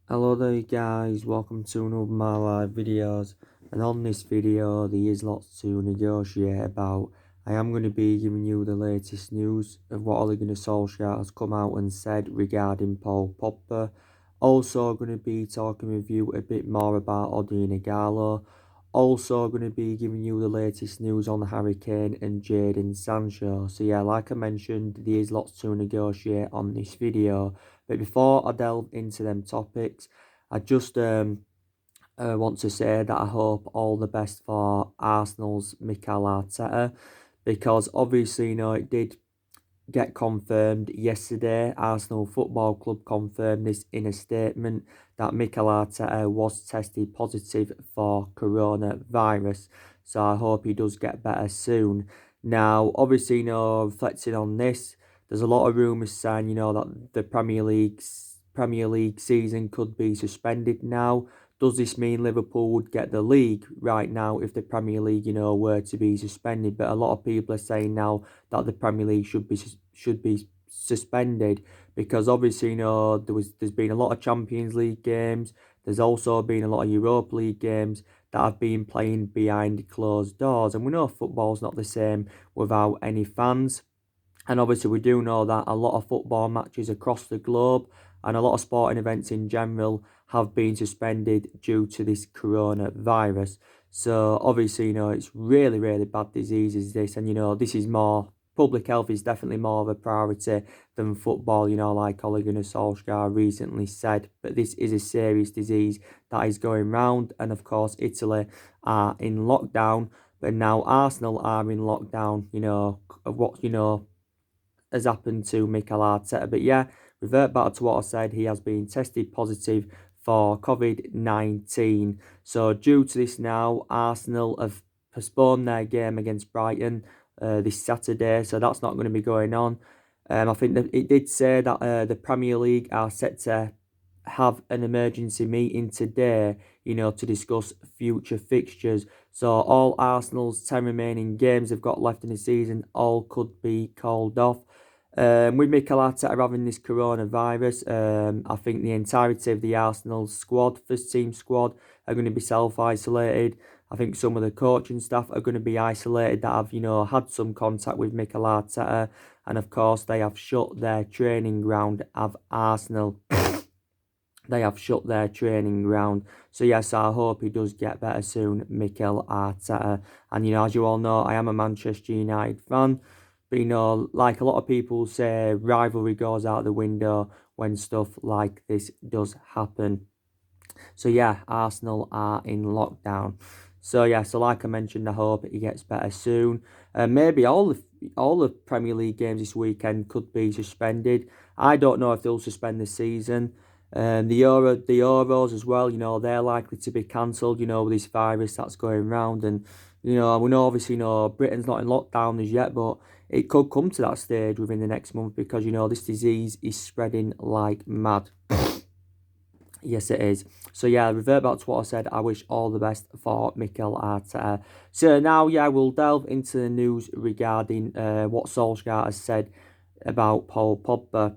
Hello there guys, welcome to another of my live videos, and on this video there is lots to negotiate about. I am going to be giving you the latest news of what Ole Gunnar Solskjaer has come out and said regarding Paul Pogba. Also going to be talking with you a bit more about Ighalo. Also going to be giving you the latest news on Harry Kane and Jadon Sancho. So yeah, like I mentioned, there is lots to negotiate on this video. But before I delve into them topics, I just want to say that I hope all the best for Arsenal's Mikel Arteta, because obviously, it did get confirmed yesterday. Arsenal Football Club confirmed this in a statement that Mikel Arteta was tested positive for coronavirus. So I hope he does get better soon. Now, obviously, reflecting on this, there's a lot of rumours saying, that the Premier League season could be suspended now. Does this mean Liverpool would get the league right now if the Premier League, were to be suspended? But a lot of people are saying now that the Premier League should be suspended, because obviously, there's been a lot of Champions League games. There's also been a lot of Europa League games that have been playing behind closed doors, and we know football's not the same without any fans. And obviously, we do know that a lot of football matches across the globe and a lot of sporting events in general have been suspended due to this coronavirus. So, obviously, it's really, really bad disease, is this. And, this is more, public health is definitely more of a priority than football, like Ole Gunnar Solskjaer recently said. But this is a serious disease that is going round. And, of course, Italy are in lockdown. But now Arsenal are in lockdown, of what, has happened to Mikel Arteta. But yeah, revert back to what I said. He has been tested positive for COVID-19. So due to this now, Arsenal have postponed their game against Brighton this Saturday. So that's not going to be going on. I think that it did say that the Premier League are set to have an emergency meeting today, to discuss future fixtures. So all Arsenal's 10 remaining games they've got left in the season all could be called off. With Mikel Arteta having this coronavirus, I think the entirety of the Arsenal squad, first team squad, are going to be self-isolated. I think some of the coaching staff are going to be isolated that have, had some contact with Mikel Arteta. And of course, they have shut their training ground of Arsenal. They have shut their training ground. So yes, I hope he does get better soon, Mikel Arteta. And as you all know, I am a Manchester United fan. But like a lot of people say, rivalry goes out the window when stuff like this does happen. So yeah, Arsenal are in lockdown. So yeah, so like I mentioned, I hope he gets better soon. Maybe all the Premier League games this weekend could be suspended. I don't know if they'll suspend the season. The Euros as well. They're likely to be cancelled. With this virus that's going around, and we know obviously, Britain's not in lockdown as yet, but it could come to that stage within the next month, because this disease is spreading like mad. Yes, it is. So yeah, revert back to what I said. I wish all the best for Mikel Arteta. So now, yeah, we'll delve into the news regarding what Solskjaer has said about Paul Pogba.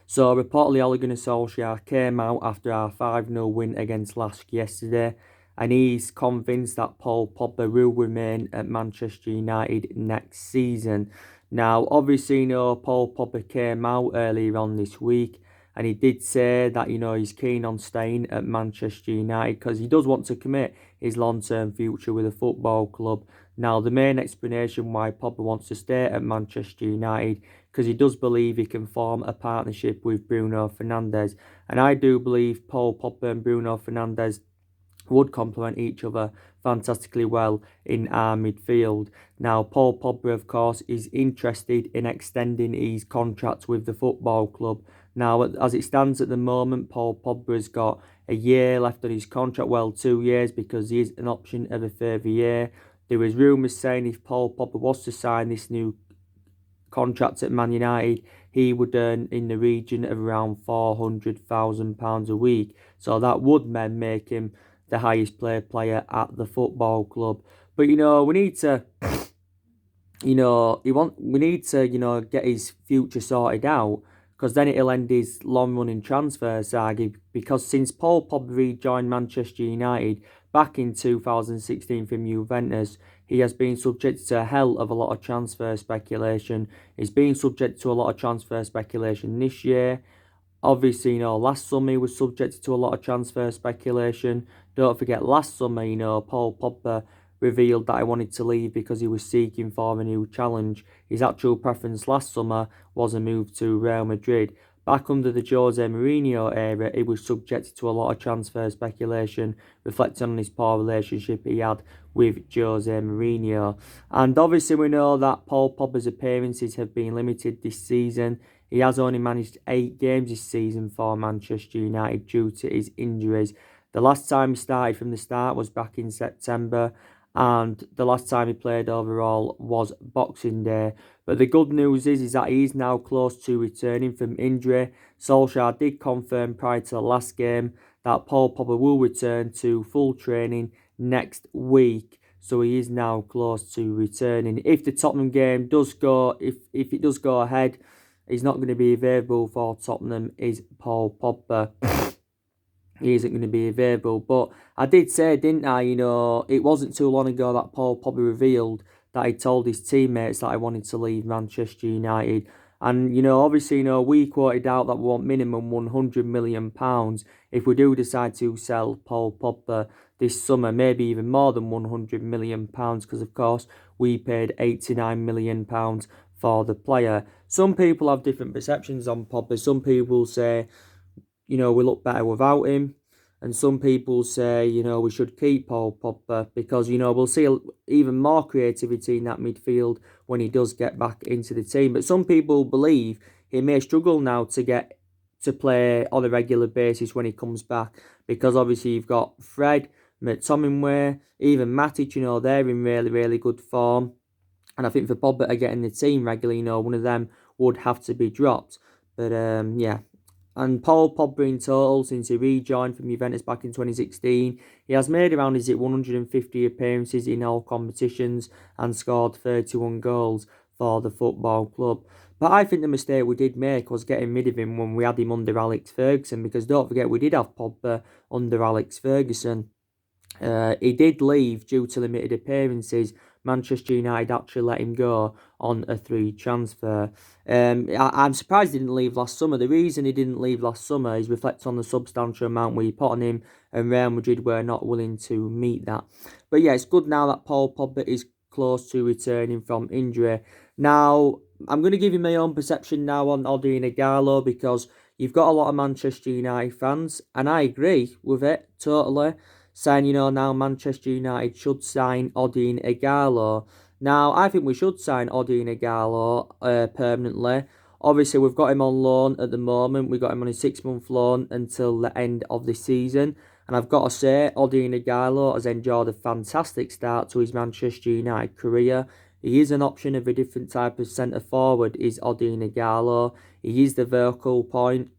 So reportedly, Ole Gunnar Solskjaer came out after our 5-0 win against Lask yesterday, and he's convinced that Paul Pogba will remain at Manchester United next season. Now, obviously, Paul Pogba came out earlier on this week, and he did say that, he's keen on staying at Manchester United because he does want to commit his long-term future with a football club. Now, the main explanation why Pogba wants to stay at Manchester United, because he does believe he can form a partnership with Bruno Fernandes. And I do believe Paul Pogba and Bruno Fernandes would complement each other fantastically well in our midfield. Now, Paul Pogba, of course, is interested in extending his contract with the football club. Now, as it stands at the moment, Paul Pogba's got a year left on his contract. Well, 2 years, because he is an option of a further year. There was rumours saying if Paul Pogba was to sign this new contract at Man United, he would earn in the region of around £400,000 a week. So that would then make him the highest paid player at the football club. But we need to, we need to, get his future sorted out, because then it'll end his long-running transfer saga, because since Paul Pogba rejoined Manchester United back in 2016 from Juventus, he has been subject to a hell of a lot of transfer speculation. He's been subject to a lot of transfer speculation this year. Obviously, last summer he was subjected to a lot of transfer speculation. Don't forget, last summer, Paul Pogba revealed that he wanted to leave because he was seeking for a new challenge. His actual preference last summer was a move to Real Madrid. Back under the Jose Mourinho era, he was subjected to a lot of transfer speculation, reflecting on his poor relationship he had with Jose Mourinho. And obviously we know that Paul Pogba's appearances have been limited this season. He has only managed 8 games this season for Manchester United due to his injuries. The last time he started from the start was back in September, and the last time he played overall was Boxing Day. But the good news is that he is now close to returning from injury. Solskjaer did confirm prior to the last game that Paul Pogba will return to full training next week. So he is now close to returning. If the Tottenham game does go, if it does go ahead, he's not going to be available for Tottenham, is Paul Pogba. He isn't going to be available. But I did say, didn't I, it wasn't too long ago that Paul Pogba revealed that he told his teammates that he wanted to leave Manchester United. And, obviously, we quoted out that we want minimum £100 million if we do decide to sell Paul Pogba this summer, maybe even more than £100 million, because, of course, we paid £89 million for the player. Some people have different perceptions on Pogba. Some people say, we look better without him. And some people say, we should keep Paul Pogba because, we'll see even more creativity in that midfield when he does get back into the team. But some people believe he may struggle now to get to play on a regular basis when he comes back, because obviously you've got Fred, McTominay, even Matic, they're in really, really good form. And I think for Pogba to get in the team regularly, one of them would have to be dropped. But, yeah. And Paul Pogba in total, since he rejoined from Juventus back in 2016, he has made around 150 appearances in all competitions and scored 31 goals for the football club. But I think the mistake we did make was getting rid of him when we had him under Alex Ferguson, because don't forget, we did have Pogba under Alex Ferguson. He did leave due to limited appearances. Manchester United actually let him go on a free transfer. I'm surprised he didn't leave last summer. The reason he didn't leave last summer is reflects on the substantial amount we put on him, and Real Madrid were not willing to meet that. But yeah, it's good now that Paul Pogba is close to returning from injury. Now, I'm going to give you my own perception now on Ighalo, because you've got a lot of Manchester United fans, and I agree with it totally, saying, now Manchester United should sign Ighalo. Now, I think we should sign Ighalo permanently. Obviously, we've got him on loan at the moment. We got him on a 6-month loan until the end of the season. And I've got to say, Ighalo has enjoyed a fantastic start to his Manchester United career. He is an option of a different type of centre-forward, is Ighalo. He is the vertical point.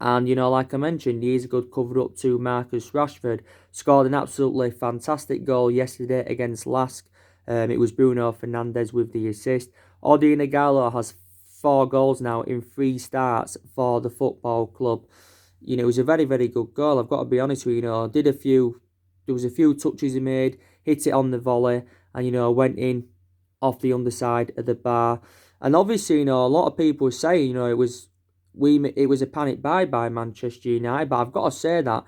And, like I mentioned, he is a good cover-up to Marcus Rashford. Scored an absolutely fantastic goal yesterday against Lask. It was Bruno Fernandes with the assist. Ighalo has 4 goals now in 3 starts for the football club. It was a very, very good goal. I've got to be honest with you, there was a few touches he made, hit it on the volley, and, went in off the underside of the bar. And obviously, a lot of people were saying, it was a panic buy by Manchester United, but I've got to say that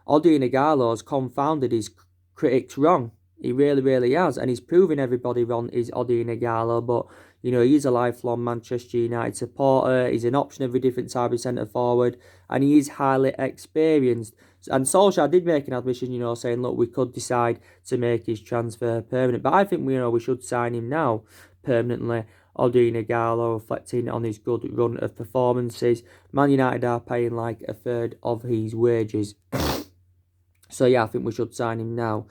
Ighalo has confounded his critics wrong. He really, really has, and he's proving everybody wrong, is Ighalo. But he's a lifelong Manchester United supporter. He's an option of a different type of centre forward, and he is highly experienced. And Solskjaer did make an admission, saying, look, we could decide to make his transfer permanent, but I think we should sign him now permanently. Ighalo, reflecting on his good run of performances. Man United are paying like a third of his wages. So yeah, I think we should sign him now.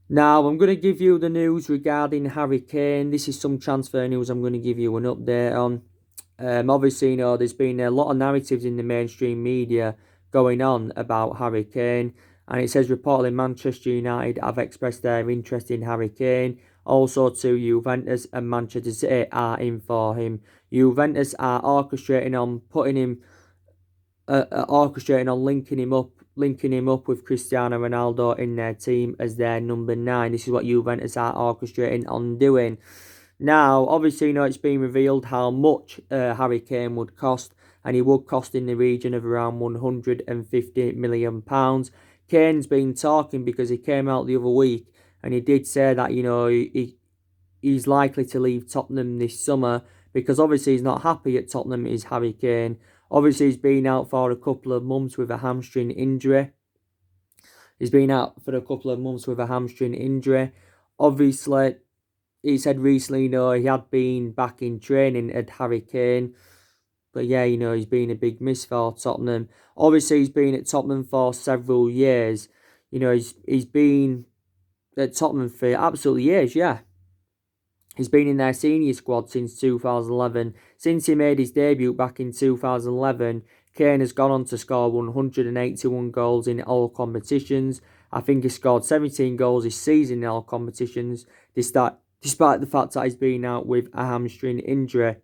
Now, I'm going to give you the news regarding Harry Kane. This is some transfer news I'm going to give you an update on. Obviously, there's been a lot of narratives in the mainstream media going on about Harry Kane. And it says reportedly Manchester United have expressed their interest in Harry Kane. Also to Juventus and Manchester City are in for him. Juventus are orchestrating on putting him, orchestrating on linking him up with Cristiano Ronaldo in their team as their number 9. This is what Juventus are orchestrating on doing. Now, obviously, it's been revealed how much Harry Kane would cost, and he would cost in the region of around £150 million. Kane's been talking because he came out the other week and he did say that, he's likely to leave Tottenham this summer because obviously he's not happy at Tottenham, is Harry Kane. Obviously, he's been out for a couple of months with a hamstring injury. Obviously, he said recently, he had been back in training at Harry Kane. But yeah, he's been a big miss for Tottenham. Obviously, he's been at Tottenham for several years. He's been at Tottenham for absolutely years, yeah. He's been in their senior squad since 2011. Since he made his debut back in 2011, Kane has gone on to score 181 goals in all competitions. I think he scored 17 goals this season in all competitions, despite the fact that he's been out with a hamstring injury.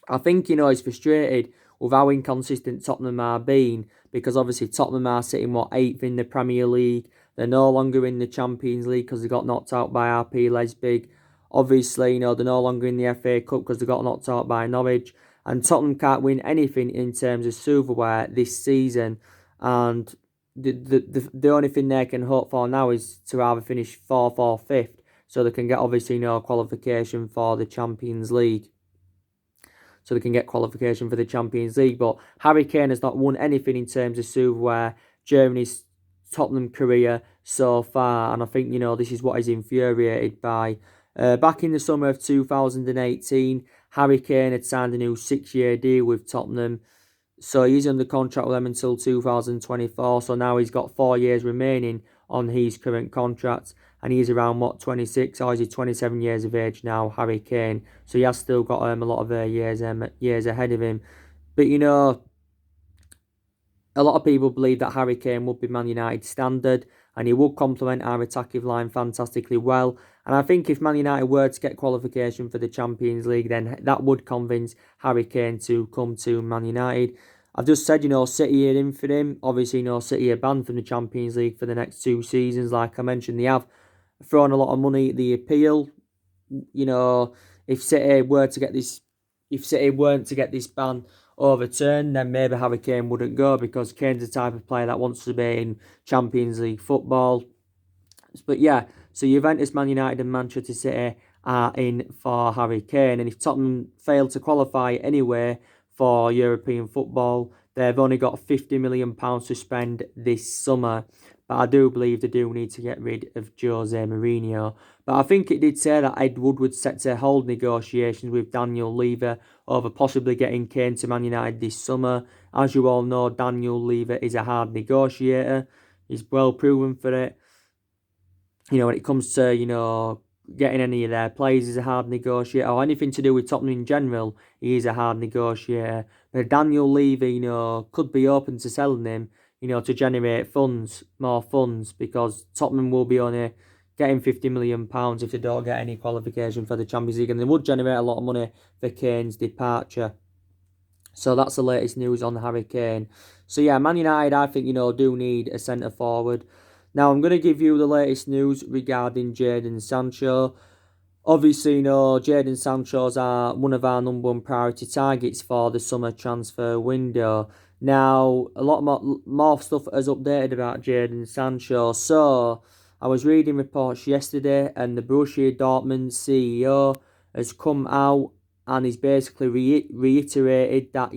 I think, he's frustrated with how inconsistent Tottenham are being, because obviously Tottenham are sitting, 8th in the Premier League. They're no longer in the Champions League because they got knocked out by RB Leipzig. Obviously, they're no longer in the FA Cup because they got knocked out by Norwich. And Tottenham can't win anything in terms of silverware this season. And the only thing they can hope for now is to either finish 4th or 5th, so they can get, obviously, qualification for the Champions League. But Harry Kane has not won anything in terms of silverware during his Tottenham career so far, and I think, this is what he's infuriated by. Back in the summer of 2018, Harry Kane had signed a new 6-year deal with Tottenham, so he's under contract with them until 2024, so now he's got 4 years remaining on his current contract, and he's around, 26, or is he 27 years of age now, Harry Kane, so he has still got a lot of years ahead of him. But, a lot of people believe that Harry Kane would be Man United standard, and he would complement our attacking line fantastically well. And I think if Man United were to get qualification for the Champions League, then that would convince Harry Kane to come to Man United. I've just said, City are in for him. Obviously, City are banned from the Champions League for the next 2 seasons. Like I mentioned, they have thrown a lot of money at the appeal. If City weren't to get this ban overturned, then maybe Harry Kane wouldn't go, because Kane's the type of player that wants to be in Champions League football. But yeah, so Juventus, Man United and Manchester City are in for Harry Kane. And if Tottenham fail to qualify anyway for European football, they've only got £50 million to spend this summer. But I do believe they do need to get rid of Jose Mourinho. But I think it did say that Ed Woodward's set to hold negotiations with Daniel Levy over possibly getting Kane to Man United this summer. As you all know, Daniel Levy is a hard negotiator. He's well proven for it. When it comes to, getting any of their players, he's a hard negotiator, or anything to do with Tottenham in general, he is a hard negotiator. But Daniel Levy, could be open to selling him, to generate more funds, because Tottenham will be only getting £50 million if they don't get any qualification for the Champions League, and they would generate a lot of money for Kane's departure. So that's the latest news on Harry Kane. So yeah, Man United, I think, do need a centre forward. Now, I'm going to give you the latest news regarding Jadon Sancho. Obviously, Jadon Sancho's are one of our number 1 priority targets for the summer transfer window. Now, a lot more stuff has updated about Jadon Sancho. So, I was reading reports yesterday, and the Borussia Dortmund CEO has come out and he's basically reiterated that,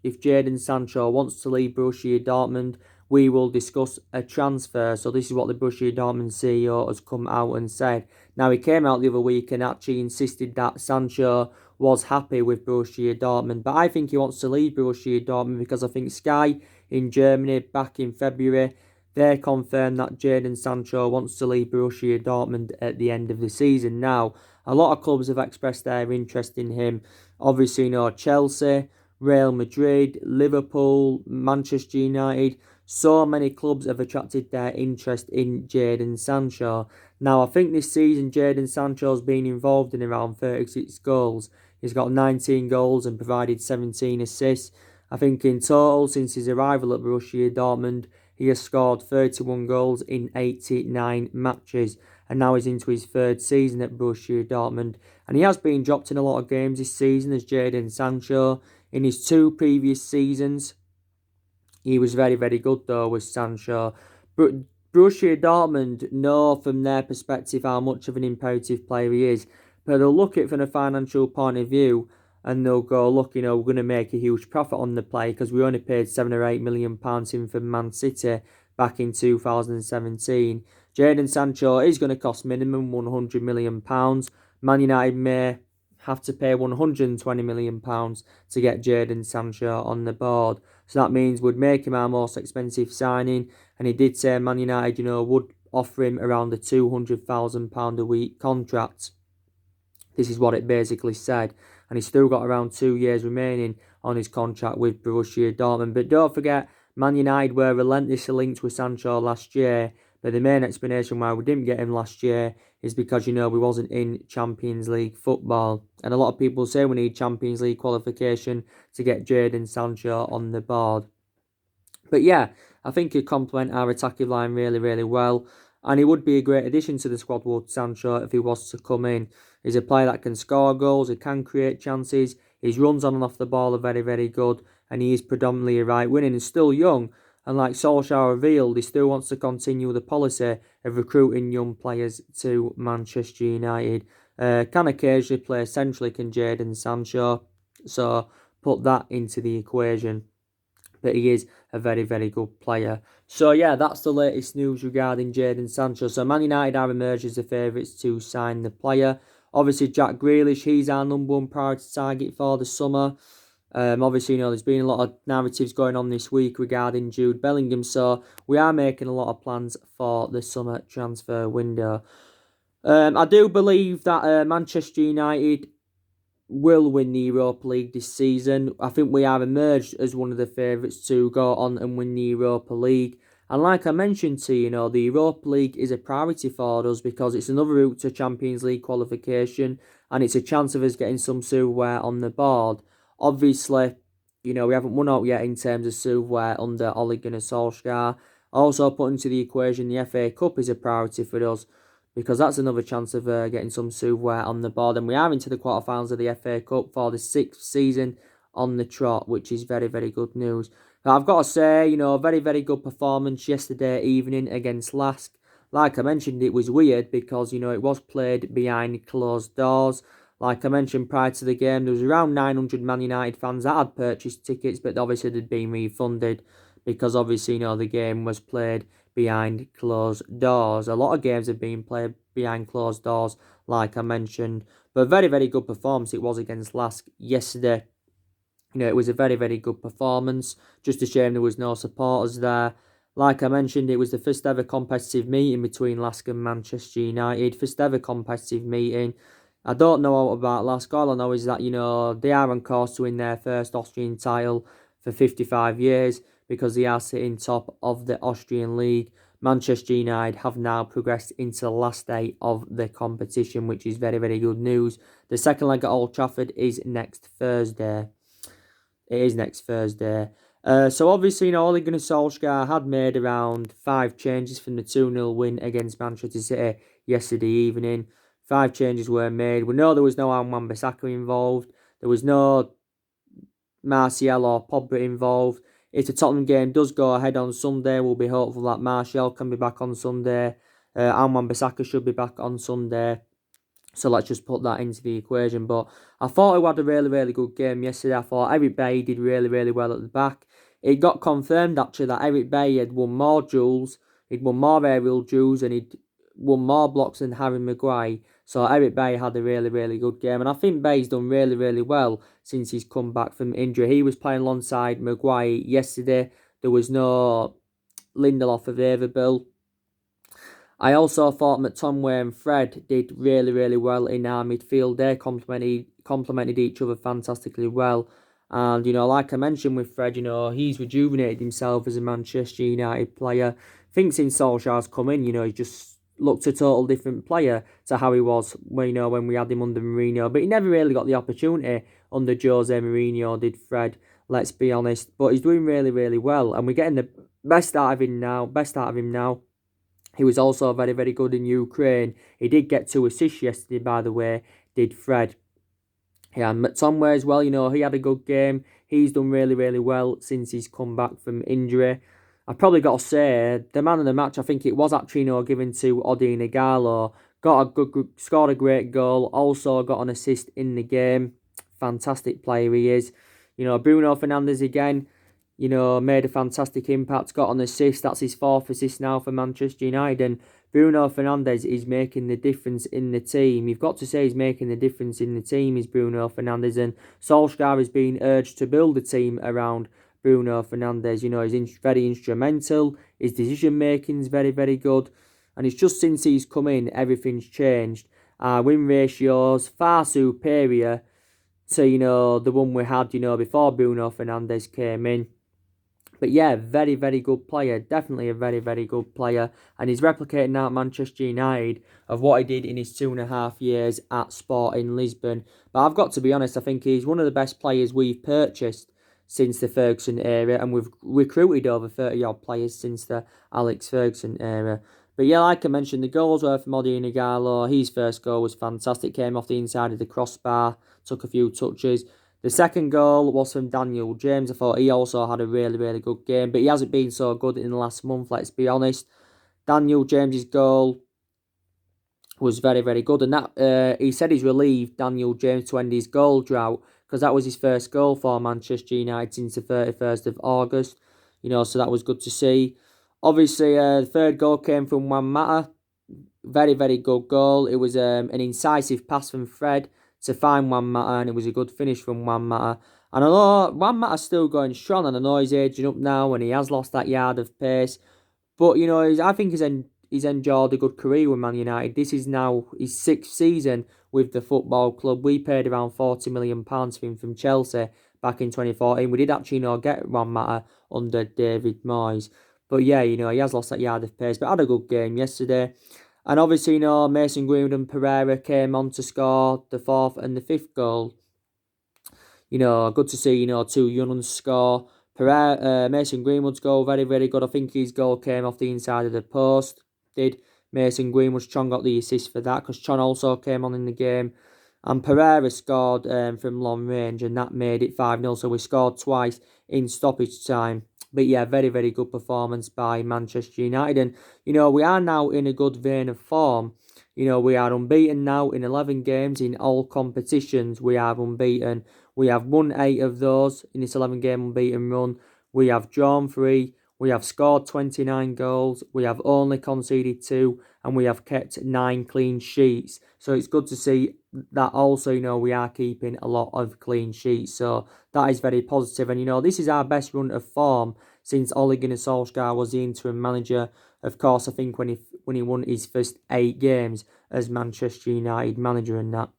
if Jadon Sancho wants to leave Borussia Dortmund, we will discuss a transfer. So this is what the Borussia Dortmund CEO has come out and said. Now, he came out the other week and actually insisted that Sancho was happy with Borussia Dortmund. But I think he wants to leave Borussia Dortmund, because I think Sky in Germany back in February, they confirmed that Jadon Sancho wants to leave Borussia Dortmund at the end of the season. Now, a lot of clubs have expressed their interest in him. Obviously, Chelsea, Real Madrid, Liverpool, Manchester United. so many clubs have attracted their interest in Jadon Sancho. Now, I think this season Jadon Sancho's been involved in around 36 goals. He's got 19 goals and provided 17 assists. I think in total, since his arrival at Borussia Dortmund, he has scored 31 goals in 89 matches, and now he's into his third season at Borussia Dortmund. And he has been dropped in a lot of games this season as Jadon Sancho. In his two previous seasons, he was very, very good though with Sancho. But Borussia Dortmund know from their perspective how much of an imperative player he is. But they'll look at it from a financial point of view and they'll go, look, we're going to make a huge profit on the player because we only paid £7 or £8 million in for Man City back in 2017. Jadon Sancho is going to cost minimum £100 million. Man United may have to pay £120 million to get Jadon Sancho on the board. So that means would make him our most expensive signing. And he did say Man United, would offer him around a £200,000 a week contract. This is what it basically said. And he's still got around 2 years remaining on his contract with Borussia Dortmund. But don't forget, Man United were relentlessly linked with Sancho last year. But the main explanation why we didn't get him last year is because, we wasn't in Champions League football. And a lot of people say we need Champions League qualification to get Jadon Sancho on the board. But yeah, I think he'd complement our attacking line really, really well. And he would be a great addition to the squad, would Sancho, if he was to come in. He's a player that can score goals, he can create chances, his runs on and off the ball are very, very good, and he is predominantly a right winning and still young. And like Solskjaer revealed, he still wants to continue the policy of recruiting young players to Manchester United. Can occasionally play centrally, can Jadon Sancho. So put that into the equation. But he is a very, very good player. So yeah, that's the latest news regarding Jadon Sancho. So Man United are emerged as the favourites to sign the player. Obviously, Jack Grealish, he's our number one priority target for the summer. Obviously, there's been a lot of narratives going on this week regarding Jude Bellingham. So we are making a lot of plans for the summer transfer window. I do believe that Manchester United will win the Europa League this season. I think we have emerged as one of the favourites to go on and win the Europa League. And like I mentioned to you, the Europa League is a priority for us because it's another route to Champions League qualification and it's a chance of us getting some silverware on the board. Obviously, we haven't won out yet in terms of silverware under Ole Gunnar Solskjaer. Also put into the equation, the FA Cup is a priority for us because that's another chance of getting some silverware on the board. And we are into the quarterfinals of the FA Cup for the 6th season on the trot, which is very, very good news. But I've got to say, very, very good performance yesterday evening against Lask. Like I mentioned, it was weird because, it was played behind closed doors. Like I mentioned prior to the game, there was around 900 Man United fans that had purchased tickets, but obviously they'd been refunded because obviously, the game was played behind closed doors. A lot of games have been played behind closed doors, like I mentioned. But very, very good performance it was against Lask yesterday. It was a very, very good performance. Just a shame there was no supporters there. Like I mentioned, it was the first ever competitive meeting between Lask and Manchester United. First ever competitive meeting. I don't know about Lask. All I know is that, they are on course to win their first Austrian title for 55 years because they are sitting top of the Austrian League. Manchester United have now progressed into the last day of the competition, which is very, very good news. The second leg at Old Trafford is next Thursday. It is next Thursday. So obviously, Ole Gunnar Solskjaer had made around 5 changes from the 2-0 win against Manchester City yesterday evening. 5 changes were made. We know there was no Wan-Bissaka involved. There was no Martial or Pogba involved. If the Tottenham game does go ahead on Sunday, we'll be hopeful that Martial can be back on Sunday. Wan-Bissaka should be back on Sunday. So let's just put that into the equation. But I thought we had a really, really good game yesterday. I thought Eric Bailly did really, really well at the back. It got confirmed, actually, that Eric Bailly had won more duels. He'd won more aerial duels and he'd won more blocks than Harry Maguire. So Eric Bailly had a really, really good game. And I think Bailly's done really, really well since he's come back from injury. He was playing alongside Maguire yesterday. There was no Lindelof available. I also thought McTominay and Fred did really, really well in our midfield. They complemented each other fantastically well. And, like I mentioned with Fred, he's rejuvenated himself as a Manchester United player. Think since Solskjaer's come in, he just looked a total different player to how he was when we had him under Mourinho. But he never really got the opportunity under Jose Mourinho, did Fred, let's be honest. But he's doing really, really well. And we're getting the best out of him now. He was also very, very good in Ukraine. He did get 2 assists yesterday, by the way, did Fred. Yeah, and McTominay as well, he had a good game. He's done really, really well since he's come back from injury. I've probably got to say, the man of the match, I think it was actually, given to Ighalo. Scored a great goal. Also got an assist in the game. Fantastic player he is. Bruno Fernandes again, made a fantastic impact. Got an assist. That's his 4th assist now for Manchester United. And Bruno Fernandes is making the difference in the team. You've got to say he's making the difference in the team, is Bruno Fernandes. And Solskjaer is being urged to build a team around Bruno Fernandes. He's very instrumental. His decision making is very, very good. And it's just since he's come in, everything's changed. Our win ratios far superior to, the one we had, before Bruno Fernandes came in. But yeah, very, very good player. Definitely a very, very good player. And he's replicating now at Manchester United of what he did in his 2.5 years at Sporting Lisbon. But I've got to be honest, I think he's one of the best players we've purchased since the Ferguson era. And we've recruited over 30-odd players since the Alex Ferguson era. But yeah, like I mentioned, the goals were from Ighalo. His first goal was fantastic. Came off the inside of the crossbar. Took a few touches. The second goal was from Daniel James. I thought he also had a really, really good game, but he hasn't been so good in the last month, let's be honest. Daniel James's goal was very, very good, and that he said he's relieved Daniel James to end his goal drought because that was his first goal for Manchester United since the 31st of August. So that was good to see. Obviously, the third goal came from Juan Mata. Very, very good goal. It was an incisive pass from Fred to find Juan Mata, and it was a good finish from Juan Mata. And although Juan Mata's still going strong, and I know he's aging up now, and he has lost that yard of pace, but I think he's enjoyed a good career with Man United. This is now his 6th season with the football club. We paid around £40 million for him from Chelsea back in 2014. We did actually get Juan Mata under David Moyes. But yeah, he has lost that yard of pace, but had a good game yesterday. And obviously, Mason Greenwood and Pereira came on to score the 4th and the 5th goal. Good to see, 2 young ones score. Mason Greenwood's goal, very, very good. I think his goal came off the inside of the post. Did Mason Greenwood. Chon got the assist for that because Chon also came on in the game. And Pereira scored from long range, and that made it 5-0. So we scored twice in stoppage time. But yeah, very, very good performance by Manchester United. And, we are now in a good vein of form. We are unbeaten now in 11 games in all competitions. We are unbeaten. We have won 8 of those in this 11-game unbeaten run. We have drawn 3. We have scored 29 goals. We have only conceded 2. And we have kept 9 clean sheets. So it's good to see that also, we are keeping a lot of clean sheets. So that is very positive. And, this is our best run of form since Ole Gunnar Solskjaer was the interim manager. Of course, I think when he won his first 8 games as Manchester United manager and that.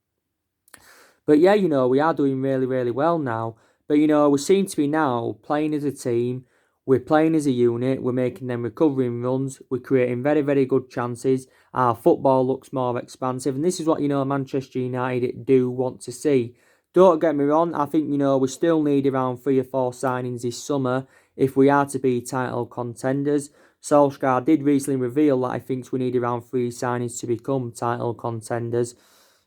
But yeah, we are doing really, really well now. But, we seem to be now playing as a team. We're playing as a unit. We're making them recovering runs. We're creating very, very good chances. Our football looks more expansive. And this is what, Manchester United do want to see. Don't get me wrong. I think, we still need around 3 or 4 signings this summer if we are to be title contenders. Solskjaer did recently reveal that he thinks we need around 3 signings to become title contenders.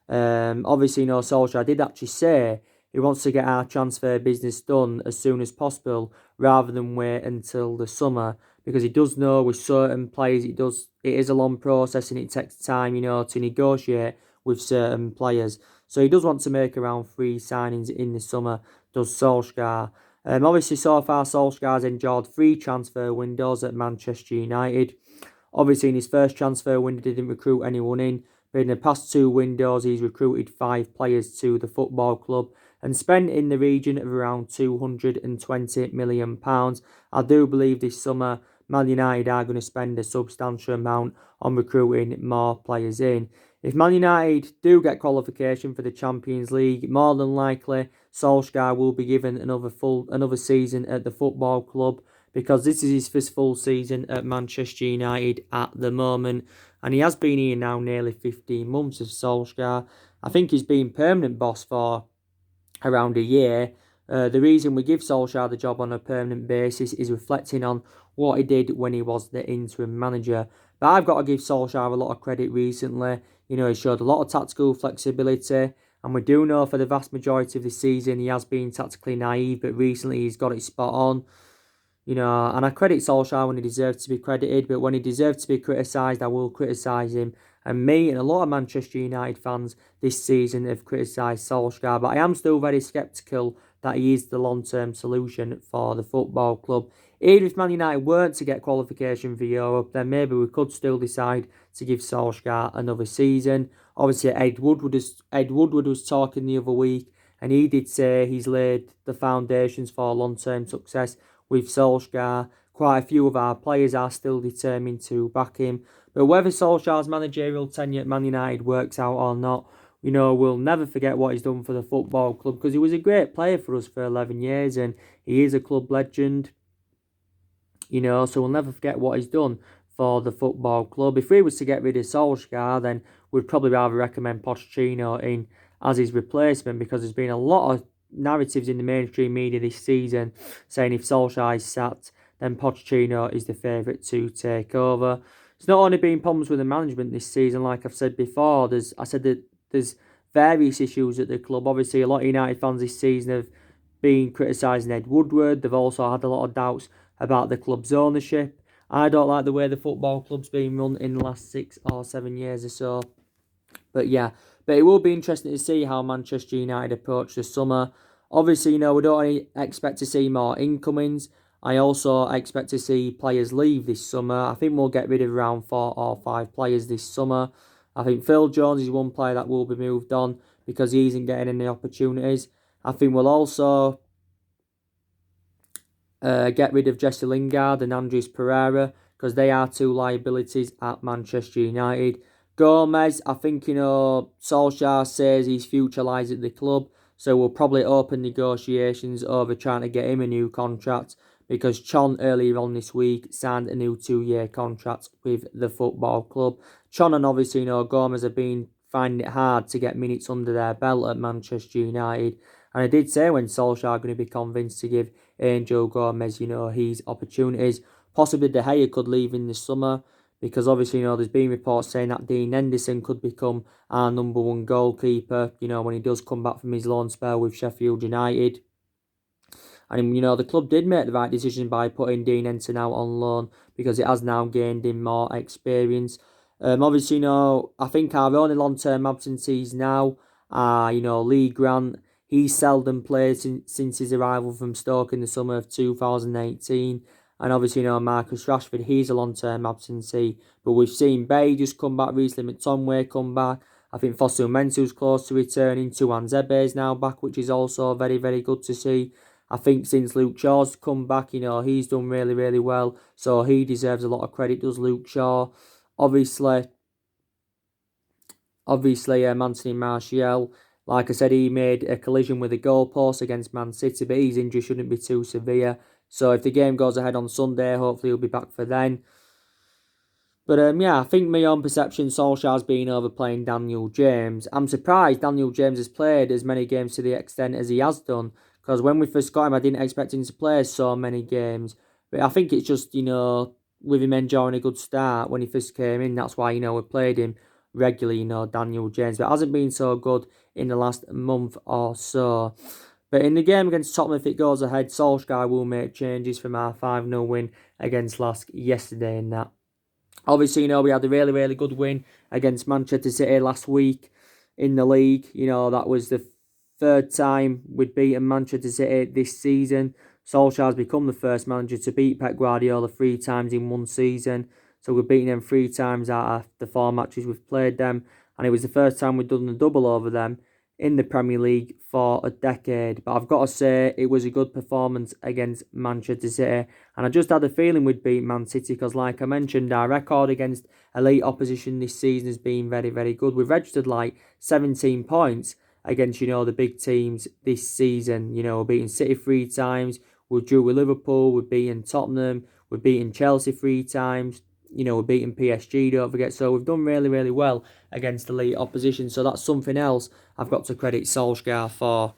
Obviously, Solskjaer did actually say he wants to get our transfer business done as soon as possible rather than wait until the summer because he does know with certain players it is a long process and it takes time, to negotiate with certain players. So he does want to make around 3 signings in the summer, does Solskjaer. Obviously, so far, Solskjaer's enjoyed 3 transfer windows at Manchester United. Obviously, in his first transfer window, he didn't recruit anyone in. But in the past 2 windows, he's recruited 5 players to the football club and spent in the region of around £220 million. I do believe this summer, Man United are going to spend a substantial amount on recruiting more players in. If Man United do get qualification for the Champions League, more than likely, Solskjaer will be given another season at the football club, because this is his first full season at Manchester United at the moment, and he has been here now nearly 15 months as Solskjaer. I think he's been permanent boss for around a year. The reason we give Solskjaer the job on a permanent basis is reflecting on what he did when he was the interim manager. But I've got to give Solskjaer a lot of credit recently. He showed a lot of tactical flexibility, and we do know for the vast majority of the season he has been tactically naive, but recently he's got it spot on. And I credit Solskjaer when he deserves to be credited, but when he deserves to be criticised, I will criticise him. And me and a lot of Manchester United fans this season have criticised Solskjaer, but I am still very sceptical that he is the long-term solution for the football club. Even if Man United weren't to get qualification for Europe, then maybe we could still decide to give Solskjaer another season. Obviously, Ed Woodward was talking the other week, and he did say he's laid the foundations for long-term success with Solskjaer. Quite a few of our players are still determined to back him. But whether Solskjaer's managerial tenure at Man United works out or not, we'll never forget what he's done for the football club, because he was a great player for us for 11 years and he is a club legend. So we'll never forget what he's done for the football club. If we was to get rid of Solskjaer, then we'd probably rather recommend Pochettino in as his replacement, because there's been a lot of narratives in the mainstream media this season saying if Solskjaer is sacked, then Pochettino is the favourite to take over. It's not only been problems with the management this season, like I've said before. There's various issues at the club. Obviously, a lot of United fans this season have been criticising Ed Woodward. They've also had a lot of doubts about the club's ownership. I don't like the way the football club's been run in the last 6 or 7 years or so. But it will be interesting to see how Manchester United approach the summer. Obviously, we don't only expect to see more incomings. I also expect to see players leave this summer. I think we'll get rid of around 4 or 5 players this summer. I think Phil Jones is one player that will be moved on because he isn't getting any opportunities. I think we'll also get rid of Jesse Lingard and Andres Pereira, because they are 2 liabilities at Manchester United. Gomez, I think, Solskjaer says his future lies at the club, so we'll probably open negotiations over trying to get him a new contract, because Chon earlier on this week signed a new 2-year contract with the football club. Chon and obviously, Gomez have been finding it hard to get minutes under their belt at Manchester United. And I did say when Solskjaer going to be convinced to give Angel Gomez, his opportunities. Possibly De Gea could leave in the summer, because obviously, there's been reports saying that Dean Henderson could become our number 1 goalkeeper, when he does come back from his loan spell with Sheffield United. And, the club did make the right decision by putting Dean Henderson out on loan, because it has now gained him more experience. Obviously, I think our only long-term absentees now are, Lee Grant. He seldom played since his arrival from Stoke in the summer of 2018. And obviously, Marcus Rashford, he's a long-term absentee. But we've seen Bay just come back recently, McTominay come back. I think Fosu Mensah's close to returning. Tuan Zebe is now back, which is also very, very good to see. I think since Luke Shaw's come back, he's done really, really well. So he deserves a lot of credit, does Luke Shaw. Obviously, Anthony Martial, like I said, he made a collision with a goalpost against Man City, but his injury shouldn't be too severe. So if the game goes ahead on Sunday, hopefully he'll be back for then. But I think my own perception, Solskjaer's been overplaying Daniel James. I'm surprised Daniel James has played as many games to the extent as he has done, because when we first got him, I didn't expect him to play so many games. But I think it's just, with him enjoying a good start when he first came in, that's why, we played him regularly, Daniel James. But it hasn't been so good in the last month or so. But in the game against Tottenham, if it goes ahead, Solskjaer will make changes from our 5-0 win against Lask yesterday in that. Obviously, we had a really, really good win against Manchester City last week in the league. That was the 3rd time we'd beaten Manchester City this season. Solskjaer's become the first manager to beat Pep Guardiola 3 times in one season. So we've beaten them 3 times out of the 4 matches we've played them. And it was the first time we'd done the double over them in the Premier League for a decade. But I've got to say, it was a good performance against Manchester City. And I just had a feeling we'd beat Man City, because like I mentioned, our record against elite opposition this season has been very, very good. We've registered 17 points. against, the big teams this season. We're beating City 3 times, we're drew with Liverpool, we're beating Tottenham, we're beating Chelsea 3 times, we're beating PSG, don't forget. So we've done really, really well against elite opposition. So that's something else I've got to credit Solskjaer for.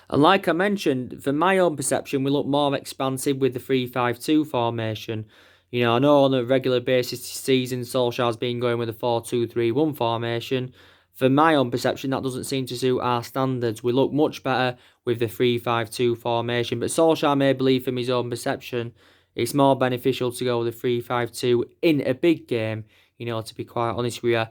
And like I mentioned, from my own perception, we look more expansive with the 3-5-2 formation. I know on a regular basis this season, Solskjaer's been going with a 4-2-3-1 formation. From my own perception, that doesn't seem to suit our standards. We look much better with the 3-5-2 formation. But Solskjaer may believe from his own perception, it's more beneficial to go with the 3-5-2 in a big game, to be quite honest with you.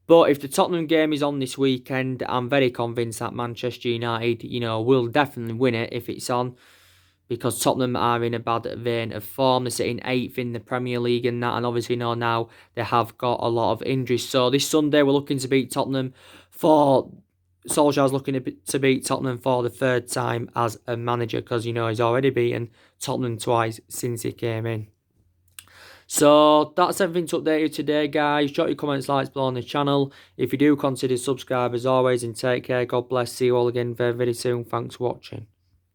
But if the Tottenham game is on this weekend, I'm very convinced that Manchester United, will definitely win it if it's on. Because Tottenham are in a bad vein of form. They're sitting 8th in the Premier League and that. And obviously now they have got a lot of injuries. So this Sunday we're looking to beat Tottenham for... Solskjaer's looking to beat Tottenham for the 3rd time as a manager. Because, he's already beaten Tottenham twice since he came in. So that's everything to update you today, guys. Drop your comments, likes below on the channel. If you do, consider subscribe as always, and take care. God bless. See you all again very, very soon. Thanks for watching.